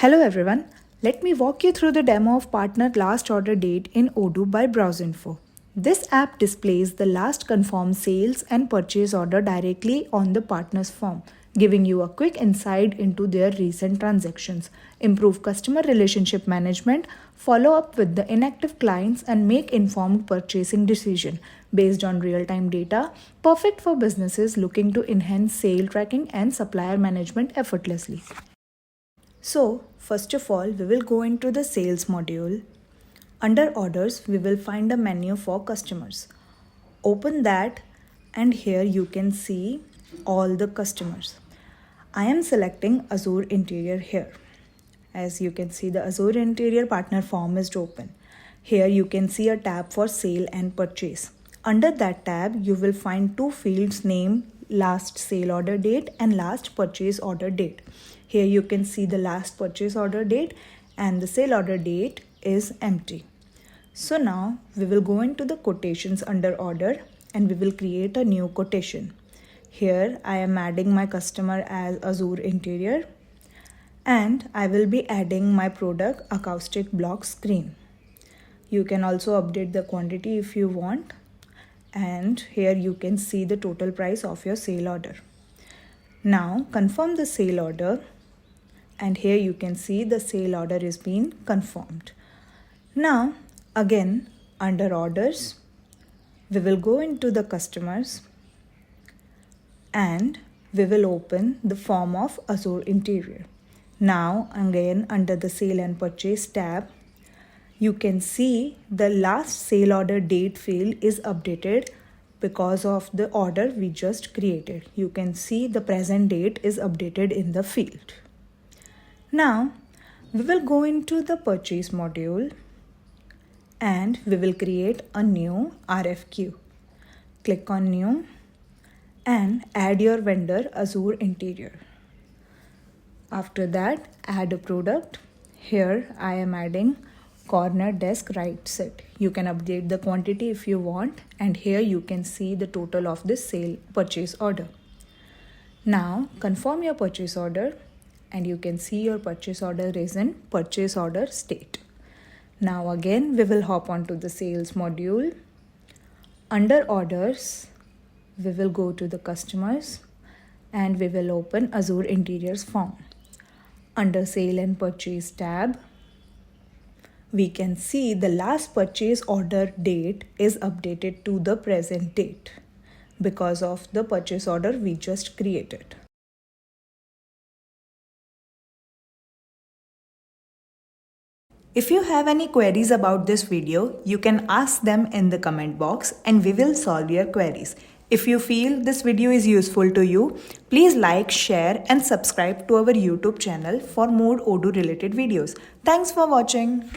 Hello everyone, let me walk you through the demo of Partner Last Order Date in Odoo by BrowseInfo. This app displays the last confirmed sales and purchase order directly on the partner's form, giving you a quick insight into their recent transactions, improve customer relationship management, follow up with the inactive clients, and make informed purchasing decision based on real-time data, perfect for businesses looking to enhance sale tracking and supplier management effortlessly. So, first of all, we will go into the sales module. Under orders, we will find a menu for customers. Open that and here you can see all the customers. I am selecting Azure Interior here. As you can see, the Azure Interior partner form is open. Here you can see a tab for sale and purchase. Under that tab, you will find two fields named last sale order date and last purchase order date. Here you can see the last purchase order date and the sale order date is empty. So now we will go into the quotations under order and we will create a new quotation. Here I am adding my customer as Azure Interior and I will be adding my product acoustic block screen. You can also update the quantity if you want, and here you can see the total price of your sale order. Now confirm the sale order and here you can see the sale order is being confirmed. Now again under orders we will go into the customers and we will open the form of Azure Interior. Now again under the sale and purchase tab, you can see the last sale order date field is updated because of the order we just created. You can see the present date is updated in the field. Now we will go into the purchase module and we will create a new RFQ. Click on new and add your vendor Azure Interior. After that, add a product. Here I am adding corner desk right set. You can update the quantity if you want, and here you can see the total of this sale purchase order. Now confirm your purchase order and you can see your purchase order is in purchase order state. Now again we will hop onto the sales module. Under orders we will go to the customers and we will open Azure Interiors form. Under sale and purchase tab, we can see the last purchase order date is updated to the present date because of the purchase order we just created. If you have any queries about this video, you can ask them in the comment box and we will solve your queries. If you feel this video is useful to you, please like, share and subscribe to our YouTube channel for more Odoo related videos. Thanks for watching.